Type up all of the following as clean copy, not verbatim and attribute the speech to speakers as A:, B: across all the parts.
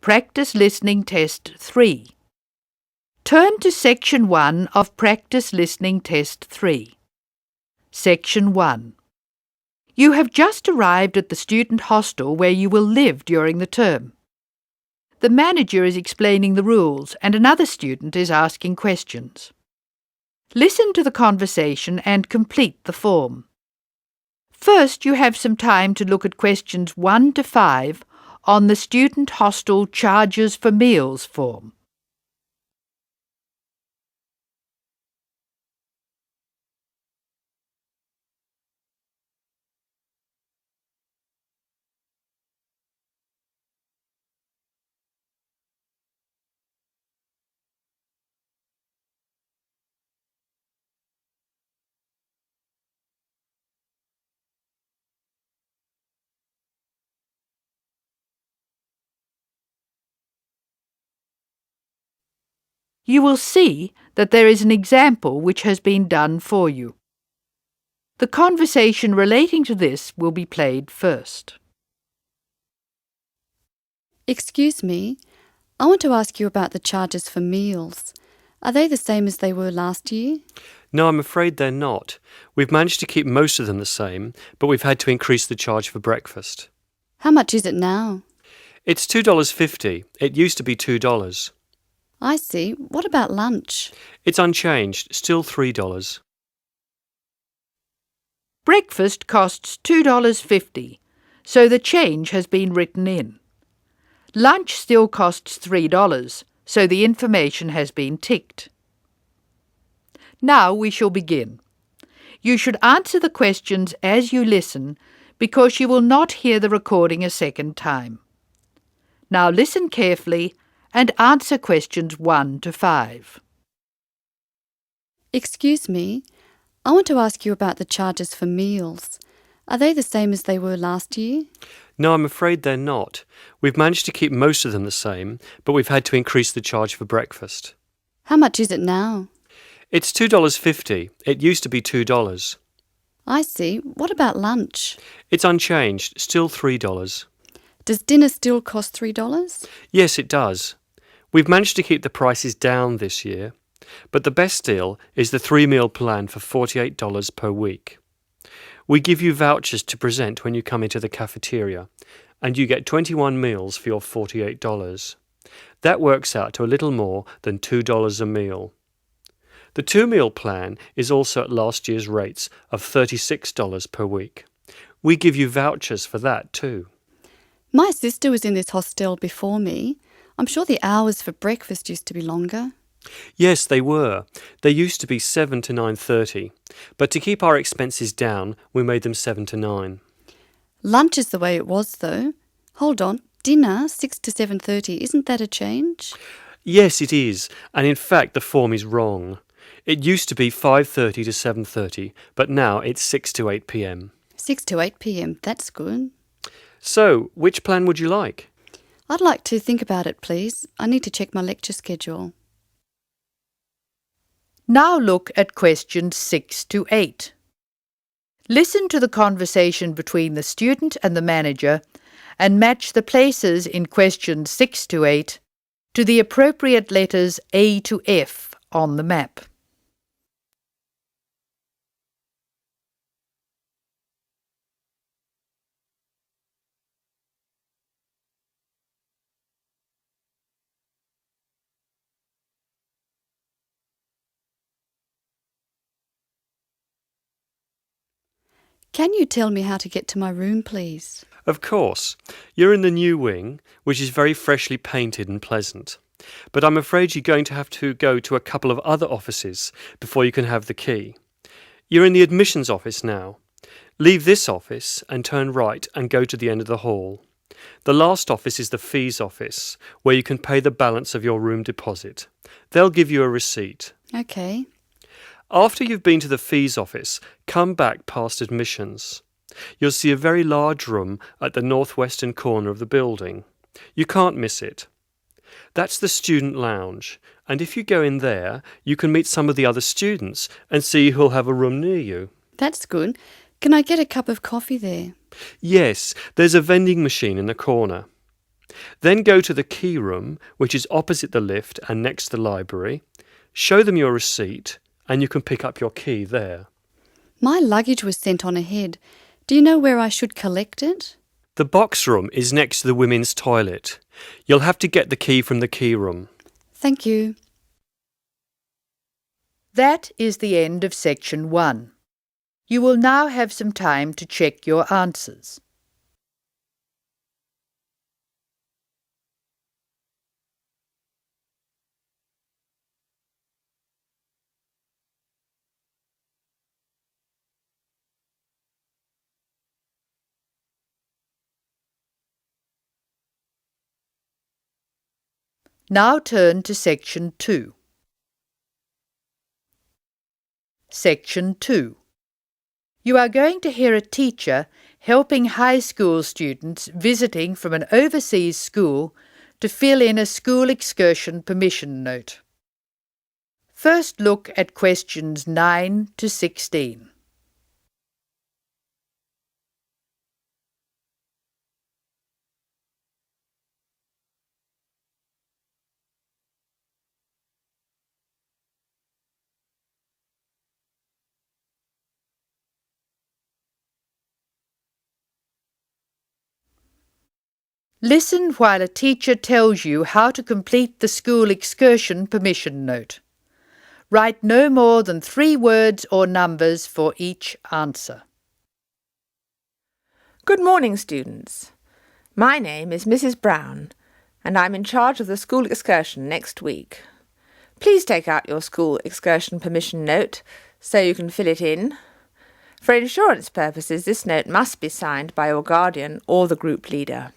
A: Practice Listening Test 3. Turn to Section 1 of Practice Listening Test 3. Section 1. You have just arrived at the student hostel where you will live during the term. The manager is explaining the rules and another student is asking questions. Listen to the conversation and complete the form. First, you have some time to look at questions 1 to 5 on the Student Hostel Charges for Meals form. You will see that there is an example which has been done for you. The conversation relating to this will be played first.
B: Excuse me, I want to ask you about the charges for meals. Are they the same as they were last year?
C: No, I'm afraid they're not. We've managed to keep most of them the same, but we've had to increase the charge for breakfast.
B: How much is it now?
C: It's $2.50. It used to be $2.
B: I see. What about lunch?
C: It's unchanged, still $3.
A: Breakfast costs $2.50, so the change has been written in. Lunch still costs $3, so the information has been ticked. Now we shall begin. You should answer the questions as you listen because you will not hear the recording a second time. Now listen carefully and answer questions 1 to 5.
B: Excuse me, I want to ask you about the charges for meals. Are they the same as they were last year?
C: No, I'm afraid they're not. We've managed to keep most of them the same, but we've had to increase the charge for breakfast.
B: How much is it now?
C: It's $2.50. It used to be $2.
B: I see. What about lunch?
C: It's unchanged, still $3.
B: Does dinner still cost $3?
C: Yes, it does. We've managed to keep the prices down this year, but the best deal is the 3-meal plan for $48 per week. We give you vouchers to present when you come into the cafeteria, and you get 21 meals for your $48. That works out to a little more than $2 a meal. The 2-meal plan is also at last year's rates of $36 per week. We give you vouchers for that too.
B: My sister was in this hostel before me. I'm sure the hours for breakfast used to be longer.
C: Yes, they were. They used to be 7 to 9:30, but to keep our expenses down, we made them 7 to 9.
B: Lunch is the way it was, though. Hold on, dinner, 6 to 7:30, isn't that a change?
C: Yes, it is, and in fact the form is wrong. It used to be 5:30 to 7:30, but now it's 6 to 8 p.m.
B: 6 to 8 p.m, that's good.
C: So, which plan would you like?
B: I'd like to think about it, please. I need to check my lecture schedule.
A: Now look at questions 6 to 8. Listen to the conversation between the student and the manager and match the places in questions 6 to 8 to the appropriate letters A to F on the map.
B: Can you tell me how to get to my room, please?
C: Of course. You're in the new wing, which is very freshly painted and pleasant. But I'm afraid you're going to have to go to a couple of other offices before you can have the key. You're in the admissions office now. Leave this office and turn right and go to the end of the hall. The last office is the fees office, where you can pay the balance of your room deposit. They'll give you a receipt.
B: Okay.
C: After you've been to the fees office, come back past admissions. You'll see a very large room at the northwestern corner of the building. You can't miss it. That's the student lounge, and if you go in there, you can meet some of the other students and see who'll have a room near you.
B: That's good. Can I get a cup of coffee there?
C: Yes, there's a vending machine in the corner. Then go to the key room, which is opposite the lift and next to the library. Show them your receipt and you can pick up your key there.
B: My luggage was sent on ahead. Do you know where I should collect it?
C: The box room is next to the women's toilet. You'll have to get the key from the key room.
B: Thank you.
A: That is the end of section 1. You will now have some time to check your answers. Now turn to section 2. Section 2. You are going to hear a teacher helping high school students visiting from an overseas school to fill in a school excursion permission note. First look at questions 9 to 16. Listen while a teacher tells you how to complete the school excursion permission note. Write no more than 3 words or numbers for each answer.
D: Good morning, students. My name is Mrs. Brown, and I'm in charge of the school excursion next week. Please take out your school excursion permission note so you can fill it in. For insurance purposes, this note must be signed by your guardian or the group leader.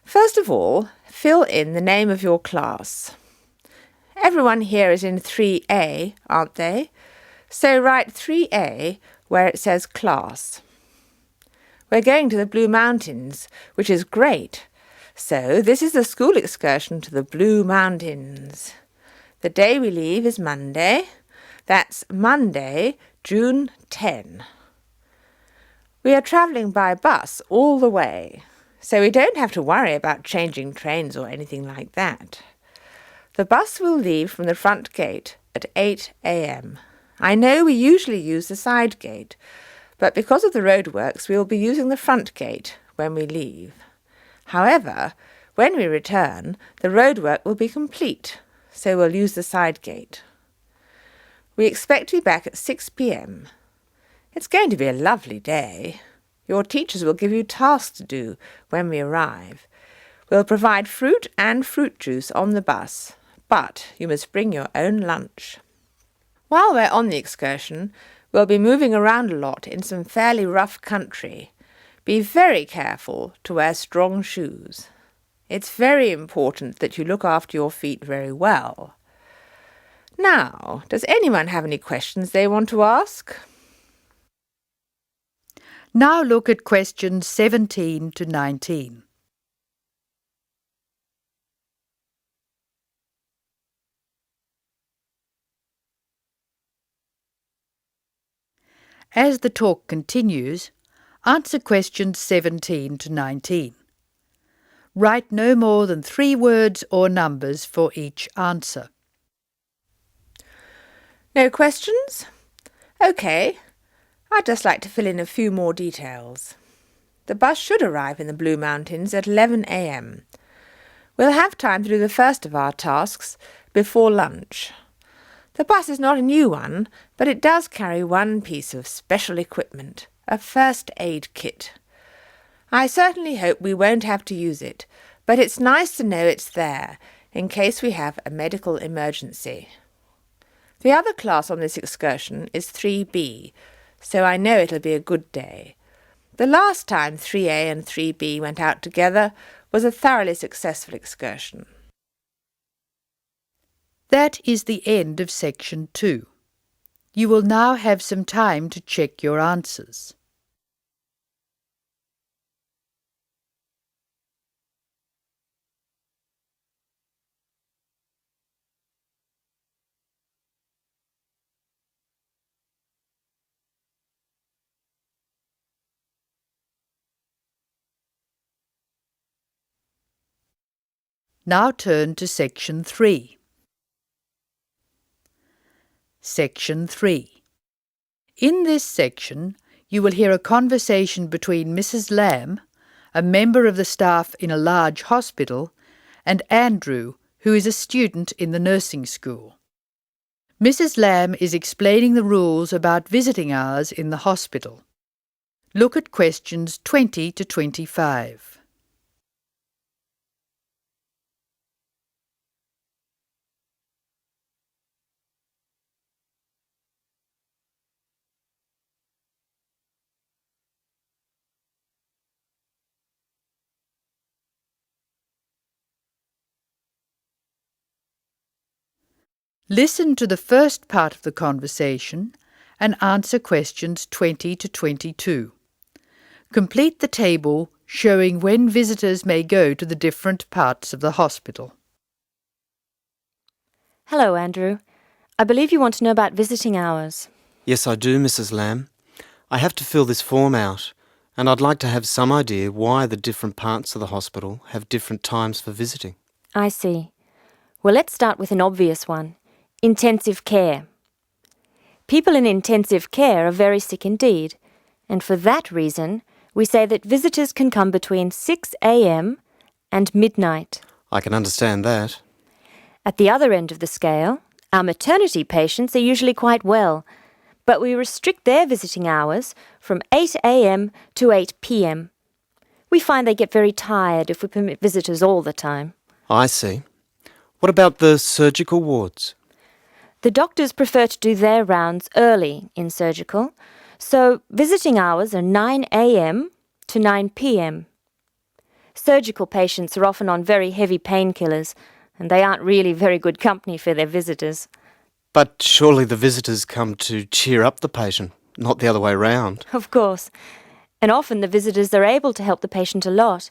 D: First of all, fill in the name of your class. Everyone here is in 3A, aren't they? So write 3A where it says class. We're going to the Blue Mountains, which is great. So this is the school excursion to the Blue Mountains. The day we leave is Monday. That's Monday, June 10. We are travelling by bus all the way, so we don't have to worry about changing trains or anything like that. The bus will leave from the front gate at 8 a.m. I know we usually use the side gate, but because of the roadworks we will be using the front gate when we leave. However, when we return, the roadwork will be complete, so we'll use the side gate. We expect to be back at 6 p.m. It's going to be a lovely day. Your teachers will give you tasks to do when we arrive. We'll provide fruit and fruit juice on the bus, but you must bring your own lunch. While we're on the excursion, we'll be moving around a lot in some fairly rough country. Be very careful to wear strong shoes. It's very important that you look after your feet very well. Now, does anyone have any questions they want to ask?
A: Now look at questions 17 to 19. As the talk continues, answer questions 17 to 19. Write no more than 3 words or numbers for each answer.
D: No questions? OK. I'd just like to fill in a few more details. The bus should arrive in the Blue Mountains at 11 a.m. We'll have time to do the first of our tasks before lunch. The bus is not a new one, but it does carry one piece of special equipment, a first aid kit. I certainly hope we won't have to use it, but it's nice to know it's there in case we have a medical emergency. The other class on this excursion is 3B, so I know it'll be a good day. The last time 3A and 3B went out together was a thoroughly successful excursion.
A: That is the end of section 2. You will now have some time to check your answers. Now turn to Section 3. Section 3. In this section, you will hear a conversation between Mrs. Lamb, a member of the staff in a large hospital, and Andrew, who is a student in the nursing school. Mrs. Lamb is explaining the rules about visiting hours in the hospital. Look at questions 20 to 25. Listen to the first part of the conversation and answer questions 20 to 22. Complete the table showing when visitors may go to the different parts of the hospital.
E: Hello, Andrew. I believe you want to know about visiting hours.
F: Yes, I do, Mrs. Lamb. I have to fill this form out, and I'd like to have some idea why the different parts of the hospital have different times for visiting.
E: I see. Well, let's start with an obvious one. Intensive care. People in intensive care are very sick indeed, and for that reason, we say that visitors can come between 6 a.m. and midnight.
F: I can understand that.
E: At the other end of the scale, our maternity patients are usually quite well, but we restrict their visiting hours from 8 a.m. to 8 p.m. We find they get very tired if we permit visitors all the time.
F: I see. What about the surgical wards?
E: The doctors prefer to do their rounds early in surgical, so visiting hours are 9 a.m. to 9 p.m. Surgical patients are often on very heavy painkillers, and they aren't really very good company for their visitors.
F: But surely the visitors come to cheer up the patient, not the other way round.
E: Of course. And often the visitors are able to help the patient a lot.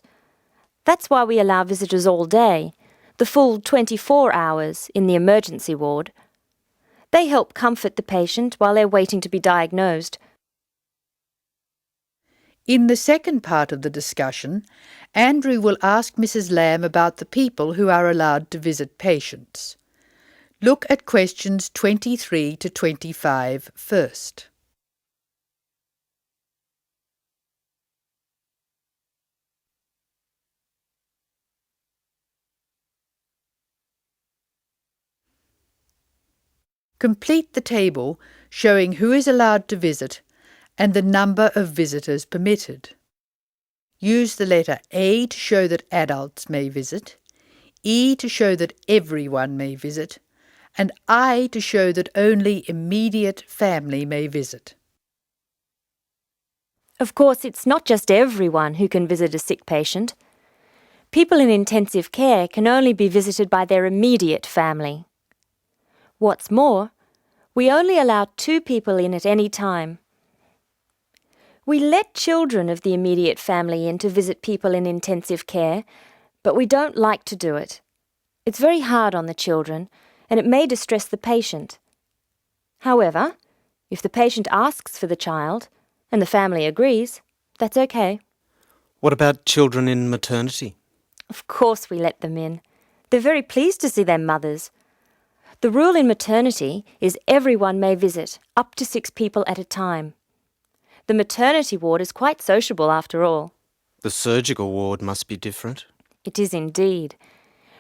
E: That's why we allow visitors all day, the full 24 hours in the emergency ward. They help comfort the patient while they're waiting to be diagnosed.
A: In the second part of the discussion, Andrew will ask Mrs. Lamb about the people who are allowed to visit patients. Look at questions 23 to 25 first. Complete the table showing who is allowed to visit and the number of visitors permitted. Use the letter A to show that adults may visit, E to show that everyone may visit, and I to show that only immediate family may visit.
E: Of course, it's not just everyone who can visit a sick patient. People in intensive care can only be visited by their immediate family. What's more, we only allow 2 people in at any time. We let children of the immediate family in to visit people in intensive care, but we don't like to do it. It's very hard on the children, and it may distress the patient. However, if the patient asks for the child, and the family agrees, that's okay.
F: What about children in maternity?
E: Of course we let them in. They're very pleased to see their mothers. The rule in maternity is everyone may visit, up to 6 people at a time. The maternity ward is quite sociable after all.
F: The surgical ward must be different.
E: It is indeed.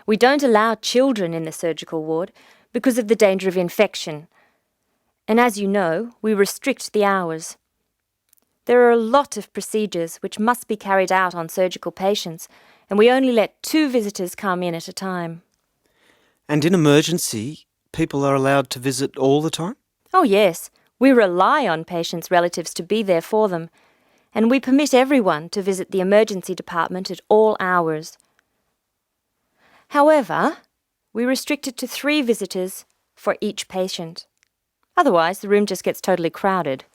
E: We don't allow children in the surgical ward because of the danger of infection. And as you know, we restrict the hours. There are a lot of procedures which must be carried out on surgical patients, and we only let 2 visitors come in at a time.
F: And in emergency, people are allowed to visit all the time?
E: Oh yes, we rely on patients' relatives to be there for them, and we permit everyone to visit the emergency department at all hours. However, we restrict it to 3 visitors for each patient. Otherwise, the room just gets totally crowded.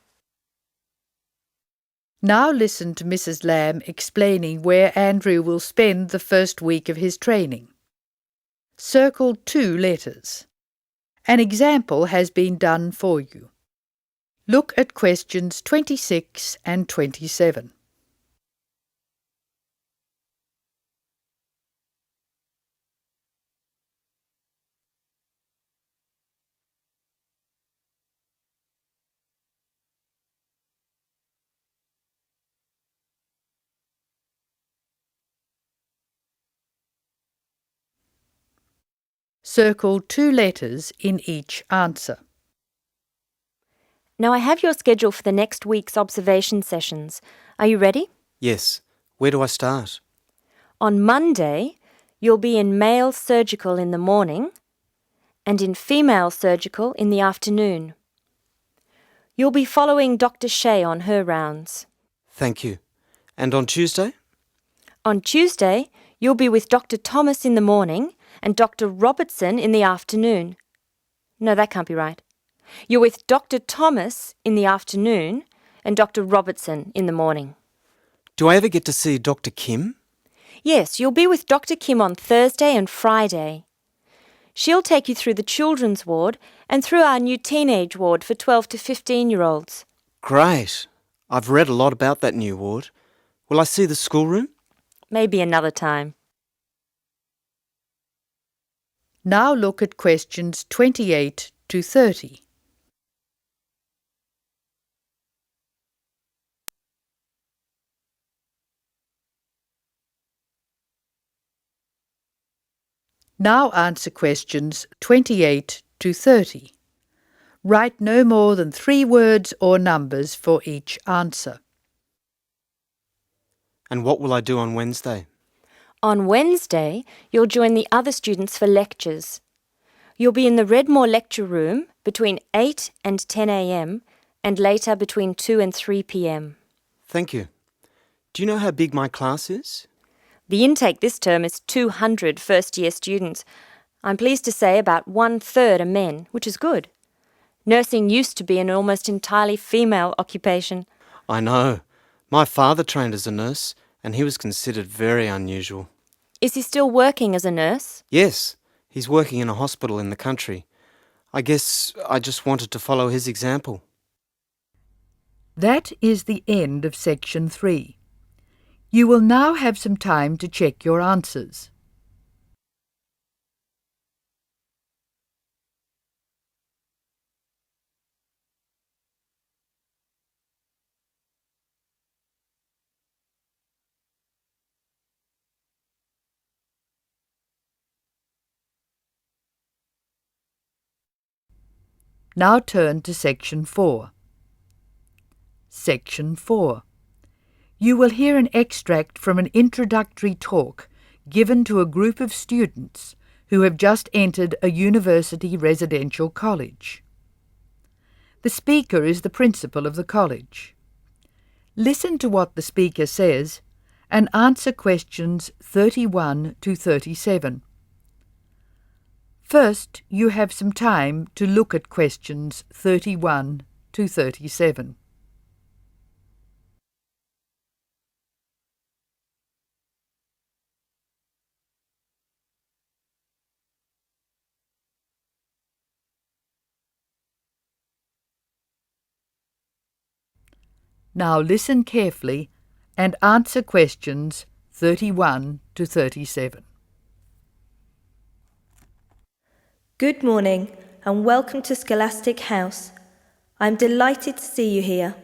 A: Now listen to Mrs. Lamb explaining where Andrew will spend the first week of his training. Circle 2 letters. An example has been done for you. Look at questions 26 and 27. Circle 2 letters in each answer.
E: Now I have your schedule for the next week's observation sessions. Are you ready?
F: Yes. Where do I start?
E: On Monday, you'll be in male surgical in the morning and in female surgical in the afternoon. You'll be following Dr. Shea on her rounds.
F: Thank you. And on Tuesday?
E: On Tuesday, you'll be with Dr. Thomas in the morning and Dr. Robertson in the afternoon. No, that can't be right. You're with Dr. Thomas in the afternoon and Dr. Robertson in the morning.
F: Do I ever get to see Dr. Kim?
E: Yes, you'll be with Dr. Kim on Thursday and Friday. She'll take you through the children's ward and through our new teenage ward for 12 to 15-year-olds.
F: Great. I've read a lot about that new ward. Will I see the schoolroom?
E: Maybe another time.
A: Now look at questions 28 to 30. Now answer questions 28 to 30. Write no more than 3 words or numbers for each answer.
F: And what will I do on Wednesday?
E: On Wednesday, you'll join the other students for lectures. You'll be in the Redmore lecture room between 8 and 10 a.m. and later between 2 and 3 p.m.
F: Thank you. Do you know how big my class is?
E: The intake this term is 200 first-year students. I'm pleased to say about 1/3 are men, which is good. Nursing used to be an almost entirely female occupation.
F: I know. My father trained as a nurse, and he was considered very unusual.
E: Is he still working as a nurse?
F: Yes, he's working in a hospital in the country. I guess I just wanted to follow his example.
A: That is the end of section 3. You will now have some time to check your answers. Now turn to section 4. Section 4. You will hear an extract from an introductory talk given to a group of students who have just entered a university residential college. The speaker is the principal of the college. Listen to what the speaker says and answer questions 31 to 37. First, you have some time to look at questions 31 to 37. Now listen carefully and answer questions 31 to 37.
G: Good morning and welcome to Scholastic House. I'm delighted to see you here.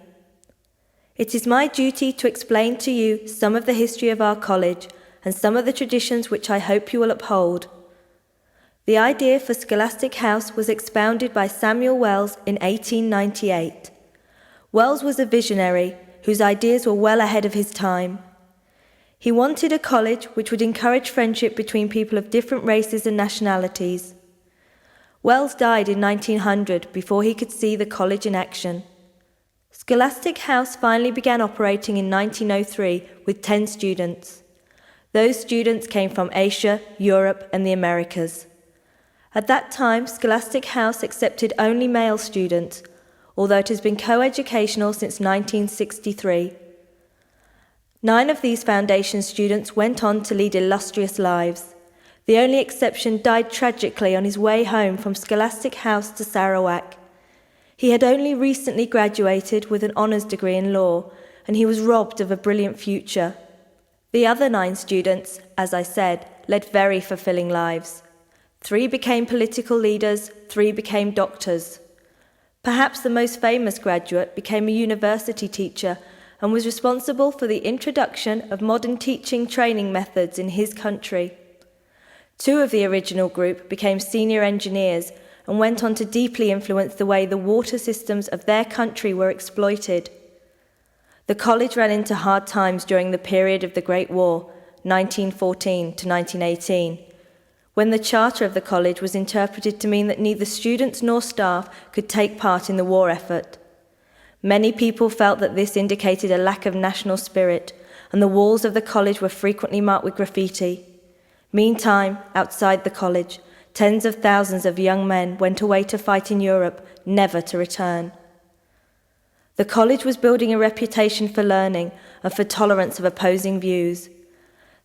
G: It is my duty to explain to you some of the history of our college and some of the traditions which I hope you will uphold. The idea for Scholastic House was expounded by Samuel Wells in 1898. Wells was a visionary whose ideas were well ahead of his time. He wanted a college which would encourage friendship between people of different races and nationalities. Wells died in 1900 before he could see the college in action. Scholastic House finally began operating in 1903 with 10 students. Those students came from Asia, Europe and the Americas. At that time, Scholastic House accepted only male students, although it has been co-educational since 1963. 9 of these foundation students went on to lead illustrious lives. The only exception died tragically on his way home from Scholastic House to Sarawak. He had only recently graduated with an honours degree in law, and he was robbed of a brilliant future. The other 9 students, as I said, led very fulfilling lives. 3 became political leaders, 3 became doctors. Perhaps the most famous graduate became a university teacher and was responsible for the introduction of modern teaching training methods in his country. Two of the original group became senior engineers and went on to deeply influence the way the water systems of their country were exploited. The college ran into hard times during the period of the Great War, 1914 to 1918, when the charter of the college was interpreted to mean that neither students nor staff could take part in the war effort. Many people felt that this indicated a lack of national spirit, and the walls of the college were frequently marked with graffiti. Meantime, outside the college, tens of thousands of young men went away to fight in Europe, never to return. The college was building a reputation for learning and for tolerance of opposing views.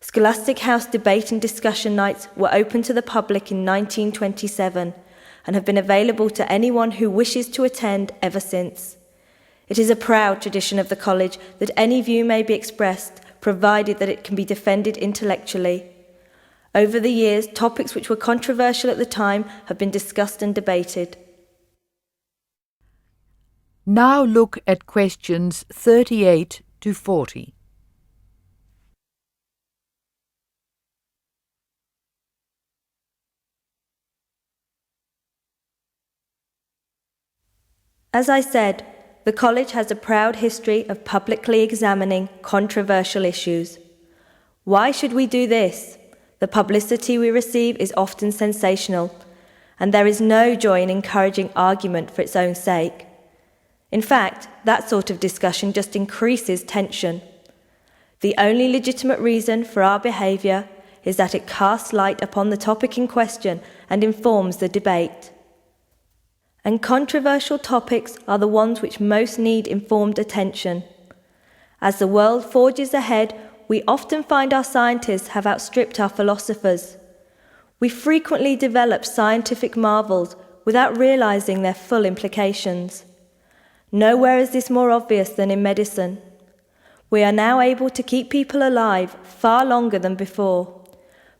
G: Scholastic House debate and discussion nights were open to the public in 1927 and have been available to anyone who wishes to attend ever since. It is a proud tradition of the college that any view may be expressed, provided that it can be defended intellectually. Over the years, topics which were controversial at the time have been discussed and debated.
A: Now look at questions 38 to 40.
G: As I said, the college has a proud history of publicly examining controversial issues. Why should we do this? The publicity we receive is often sensational, and there is no joy in encouraging argument for its own sake. In fact, that sort of discussion just increases tension. The only legitimate reason for our behaviour is that it casts light upon the topic in question and informs the debate. And controversial topics are the ones which most need informed attention. As the world forges ahead, we often find our scientists have outstripped our philosophers. We frequently develop scientific marvels without realizing their full implications. Nowhere is this more obvious than in medicine. We are now able to keep people alive far longer than before.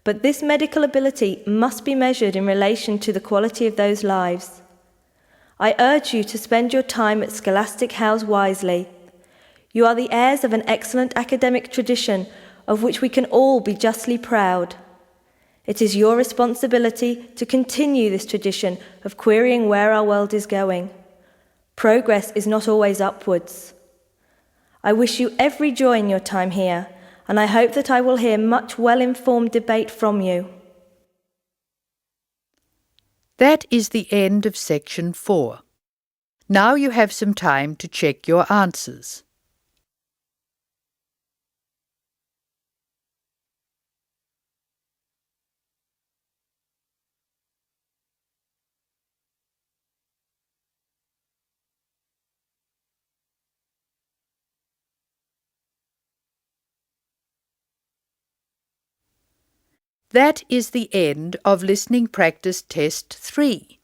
G: But this medical ability must be measured in relation to the quality of those lives. I urge you to spend your time at Scholastic House wisely. You are the heirs of an excellent academic tradition of which we can all be justly proud. It is your responsibility to continue this tradition of querying where our world is going. Progress is not always upwards. I wish you every joy in your time here, and I hope that I will hear much well-informed debate from you.
A: That is the end of section 4. Now you have some time to check your answers. That is the end of listening practice test 3.